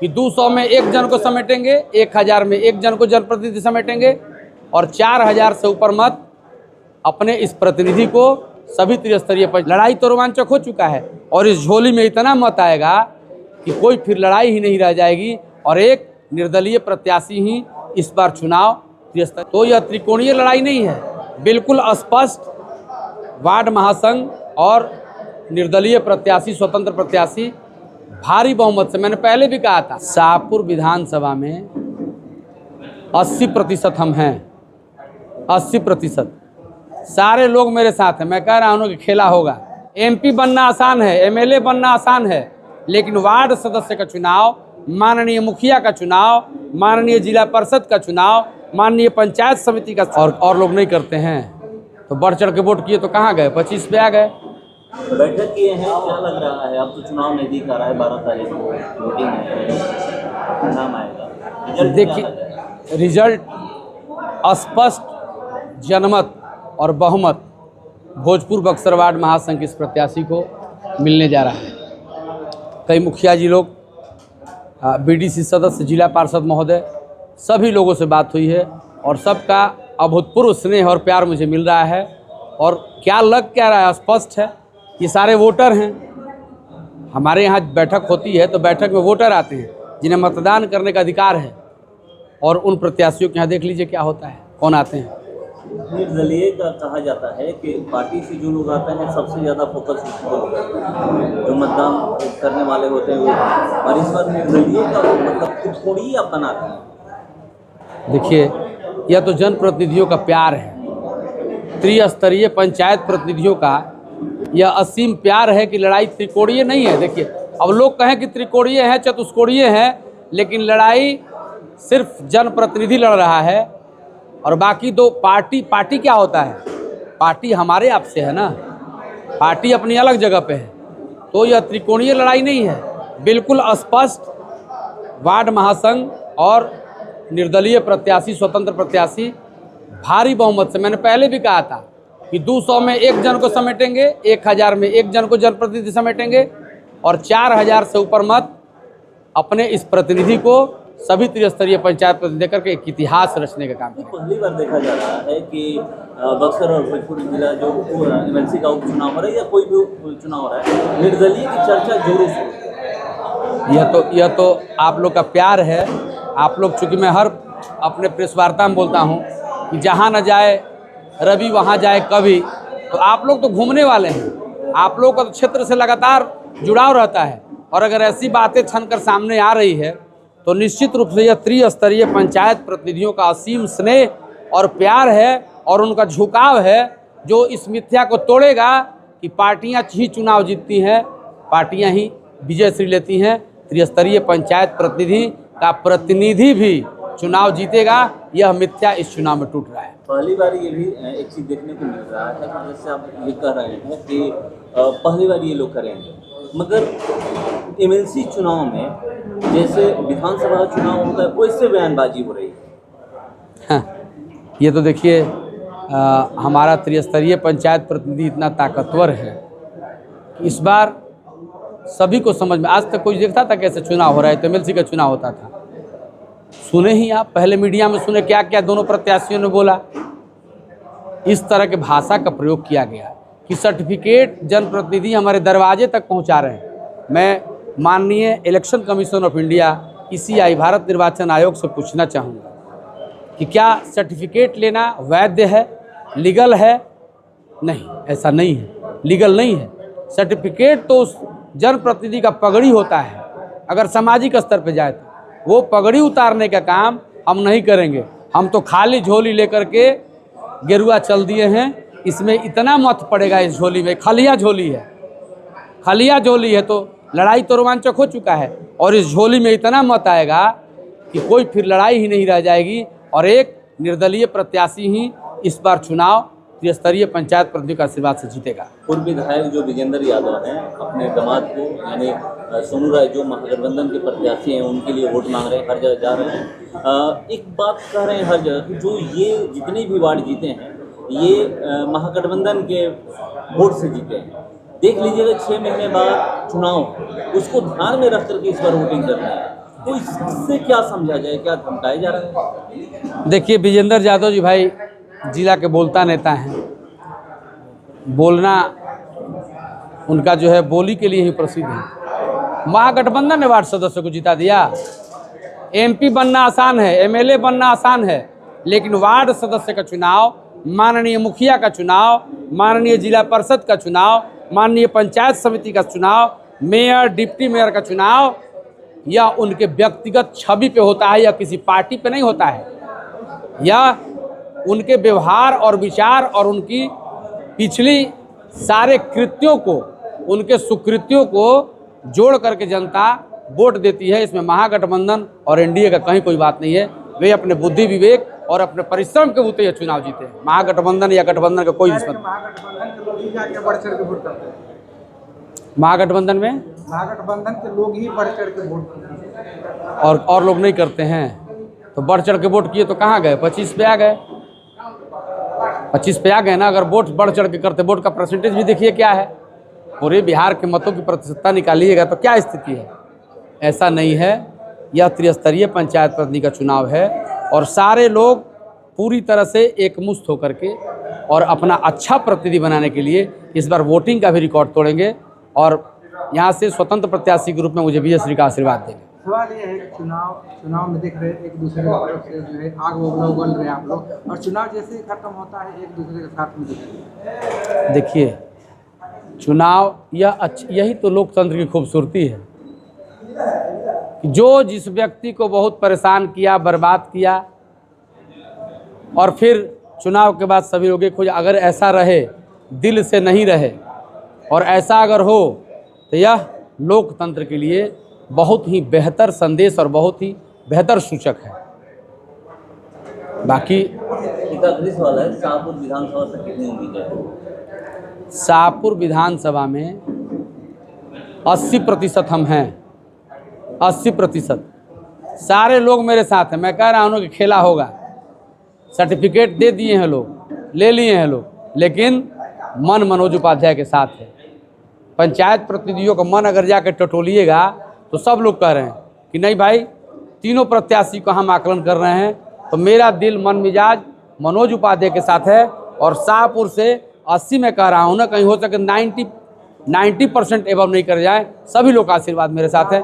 कि 200 में 1 जन को समेटेंगे, 1000 में 1 जन को जनप्रतिनिधि समेटेंगे और 4000 से ऊपर मत अपने इस प्रतिनिधि को सभी त्रिस्तरीय पंचायत। लड़ाई तो रोमांचक हो चुका है और इस झोली में इतना मत आएगा कि कोई फिर लड़ाई ही नहीं रह जाएगी और एक निर्दलीय प्रत्याशी ही इस बार चुनाव त्रिस्तरीय। तो यह त्रिकोणीय लड़ाई नहीं है, बिल्कुल स्पष्ट वार्ड महासंघ और निर्दलीय प्रत्याशी, स्वतंत्र प्रत्याशी भारी बहुमत से। मैंने पहले भी कहा था, शाहपुर विधानसभा में 80% हम हैं, 80%। सारे लोग मेरे साथ हैं। मैं कह रहा हूँ कि खेला होगा। एमपी बनना आसान है, एमएलए बनना आसान है, लेकिन वार्ड सदस्य का चुनाव, माननीय मुखिया का चुनाव, माननीय जिला परिषद का चुनाव, माननीय पंचायत समिति का और लोग नहीं करते हैं। तो बढ़ चढ़ के वोट किए तो कहाँ गए, 25 पे आ गए। बैठक किए हैं, क्या लग रहा है? अब तो चुनाव नजदीक आ रहा है, 12 तारीख को वोटिंग है, नाम आएगा। देखिए रिजल्ट स्पष्ट जनमत और बहुमत भोजपुर बक्सर वार्ड महासंघ के इस प्रत्याशी को मिलने जा रहा है। कई मुखिया जी लोग, बीडीसी सदस्य, जिला पार्षद महोदय, सभी लोगों से बात हुई है और सबका अभूतपूर्व स्नेह और प्यार मुझे मिल रहा है। और क्या लग क्या रहा है स्पष्ट है, ये सारे वोटर हैं। हमारे यहाँ बैठक होती है तो बैठक में वोटर आते हैं जिन्हें मतदान करने का अधिकार है, और उन प्रत्याशियों के यहाँ देख लीजिए क्या होता है, कौन आते हैं। निर्दलीय का कहा जाता है कि पार्टी से जो लोग आते हैं सबसे ज़्यादा फोकस उस पर जो मतदान करने वाले होते हैं वो, और इस बार निर्दलीय का मतलब थोड़ी आप बनाते हैं। देखिए यह तो जनप्रतिनिधियों का प्यार है, त्रिस्तरीय पंचायत प्रतिनिधियों का यह असीम प्यार है कि लड़ाई त्रिकोणीय नहीं है। देखिए अब लोग कहें कि त्रिकोणीय है, चतुष्कोणीय है, लेकिन लड़ाई सिर्फ जनप्रतिनिधि लड़ रहा है और बाकी दो पार्टी क्या होता है, पार्टी हमारे आपसे है ना, पार्टी अपनी अलग जगह पे है। तो यह त्रिकोणीय लड़ाई नहीं है, बिल्कुल स्पष्ट वार्ड महासंघ और निर्दलीय प्रत्याशी, स्वतंत्र प्रत्याशी भारी बहुमत से। मैंने पहले भी कहा था कि 200 में 1 जन को समेटेंगे, 1000 में 1 जन को जनप्रतिनिधि समेटेंगे और 4000 से ऊपर मत अपने इस प्रतिनिधि को सभी त्रिस्तरीय पंचायत प्रतिनिधि देकर के एक इतिहास रचने का काम। पहली बार देखा जा रहा है कि बक्सर और भोजपुर जिला जो एमएलसी का उपचुनाव हो रहा है या कोई भी चुनाव हो रहा है, निर्दलीय की चर्चा जोरों से। यह तो आप लोग का प्यार है। आप लोग, चूँकि मैं हर अपने प्रेस वार्ता में बोलता हूँ कि जहाँ न जाए रवि वहाँ जाए कवि, तो आप लोग तो घूमने वाले हैं। आप लोग का तो क्षेत्र से लगातार जुड़ाव रहता है, और अगर ऐसी बातें छनकर सामने आ रही है तो निश्चित रूप से यह त्रिस्तरीय पंचायत प्रतिनिधियों का असीम स्नेह और प्यार है और उनका झुकाव है जो इस मिथ्या को तोड़ेगा कि पार्टियां ही चुनाव जीतती हैं, पार्टियां ही विजय श्री लेती हैं। त्रिस्तरीय पंचायत प्रतिनिधि का प्रतिनिधि भी चुनाव जीतेगा, यह मिथ्या इस चुनाव में टूट रहा है। पहली बार ये भी एक चीज़ देखने को मिल रहा है, जैसे आप ये कह रहे हैं कि पहली बार ये लोग करेंगे, मगर एमएलसी चुनाव में जैसे विधानसभा चुनाव होता है वैसे बयानबाजी हो रही है। हाँ, ये तो देखिए हमारा त्रिस्तरीय पंचायत प्रतिनिधि इतना ताकतवर है कि इस बार सभी को समझ में, आज तक कोई देखता था कैसे चुनाव हो रहा है, तो एमएलसी का चुनाव होता था। सुने ही आप पहले मीडिया में सुने क्या क्या दोनों प्रत्याशियों ने बोला। इस तरह के भाषा का प्रयोग किया गया कि सर्टिफिकेट जनप्रतिनिधि हमारे दरवाजे तक पहुंचा रहे हैं। मैं माननीय election commission of India ECI Bharat निर्वाचन आयोग से पूछना चाहूँगा कि क्या सर्टिफिकेट लेना वैध है, लीगल है? नहीं, ऐसा नहीं है, लीगल नहीं है। सर्टिफिकेट तो उस जनप्रतिनिधि का पगड़ी होता है। अगर सामाजिक स्तर पर जाए तो वो पगड़ी उतारने का काम हम नहीं करेंगे। हम तो खाली झोली लेकर के गेरुआ चल दिए हैं। इसमें इतना मत पड़ेगा, इस झोली में खलिया झोली है, खलिया झोली है। तो लड़ाई तो रोमांचक हो चुका है और इस झोली में इतना मत आएगा कि कोई फिर लड़ाई ही नहीं रह जाएगी और एक निर्दलीय प्रत्याशी ही इस बार चुनाव त्रिस्तरीय पंचायत प्रतिनिधि का आशीर्वाद से जीतेगा। पूर्व विधायक जो विजेंद्र यादव हैं अपने दामाद को यानी सोनू राय जो महागठबंधन के प्रत्याशी हैं उनके लिए वोट मांग रहे हैं, हर जगह जा रहे हैं। एक बात कह रहे हैं हर जगह कि जो ये जितने भी वार्ड जीते हैं ये महागठबंधन के वोट से जीते हैं। देख लीजिएगा 6 महीने बाद चुनाव, उसको ध्यान में रख करके इस बार वोटिंग करना है। तो इससे क्या समझा जाए, क्या धमकाया जा रहा है? देखिए, विजेंद्र यादव जी भाई जिला के बोलता नेता हैं। बोलना उनका जो है बोली के लिए ही प्रसिद्ध है। महागठबंधन ने वार्ड सदस्य को जिता दिया। एमपी बनना आसान है, एमएलए बनना आसान है, लेकिन वार्ड सदस्य का चुनाव, माननीय मुखिया का चुनाव, माननीय जिला परिषद का चुनाव, माननीय पंचायत समिति का चुनाव, मेयर डिप्टी मेयर का चुनाव, या उनके व्यक्तिगत छवि पे होता है, या किसी पार्टी पे नहीं होता है, या उनके व्यवहार और विचार और उनकी पिछली सारे कृत्यों को, उनके सुकृत्यों को जोड़ करके जनता वोट देती है। इसमें महागठबंधन और एनडीए का कहीं कोई बात नहीं है। वे अपने बुद्धि विवेक और अपने परिश्रम के बूते ये चुनाव जीते हैं। महागठबंधन या गठबंधन का कोई दुश्मन। महागठबंधन में महागठबंधन के लोग ही बढ़ चढ़ के वोट करते हैं और लोग नहीं करते हैं। तो बढ़ चढ़ के वोट किए तो कहाँ गए? 25 पे आ गए, 25 पे आ गए ना। अगर वोट बढ़ चढ़ के करते, वोट का परसेंटेज भी देखिए क्या है, पूरे बिहार के मतों की प्रतिशतता निकालिएगा तो क्या स्थिति है। ऐसा नहीं है। यह त्रिस्तरीय पंचायत प्रतिनिधि का चुनाव है और सारे लोग पूरी तरह से एकमुश्त होकर के और अपना अच्छा प्रतिनिधि बनाने के लिए इस बार वोटिंग का भी रिकॉर्ड तोड़ेंगे और यहाँ से स्वतंत्र प्रत्याशी के रूप में मुझे विजयश्री का आशीर्वाद देंगे। सवाल ये है कि चुनाव में देख रहे हैं एक दूसरे की तरफ से जो है आग उगल रहे हैं आप लोग, और चुनाव जैसे ही खत्म होता है एक दूसरे के साथ में दिखते हैं। देखिए, चुनाव यही तो लोकतंत्र की खूबसूरती है कि जो जिस व्यक्ति को बहुत परेशान किया, बर्बाद किया, और फिर चुनाव के बाद सभी लोग खोज, अगर ऐसा रहे, दिल से नहीं रहे, और ऐसा अगर हो तो यह लोकतंत्र के लिए बहुत ही बेहतर संदेश और बहुत ही बेहतर सूचक है। बाकी एक आखिरी सवाल है, शाहपुर विधानसभा से कितनी उम्मीद है? शाहपुर विधानसभा में 80% हम हैं, 80%। सारे लोग मेरे साथ हैं। मैं कह रहा हूँ कि खेला होगा, सर्टिफिकेट दे दिए हैं लोग, ले लिए हैं लोग, लेकिन मन मनोज उपाध्याय के साथ है। पंचायत प्रतिनिधियों का मन अगर जाकर टटोलिएगा तो सब लोग कह रहे हैं कि नहीं भाई, तीनों प्रत्याशी को हम आकलन कर रहे हैं। तो मेरा दिल मन मिजाज मनोज उपाध्याय के साथ है और शाहपुर से 80 में कह रहा हूँ ना, कहीं हो सके 90% एवं नहीं कर जाए। सभी लोग का आशीर्वाद मेरे साथ है।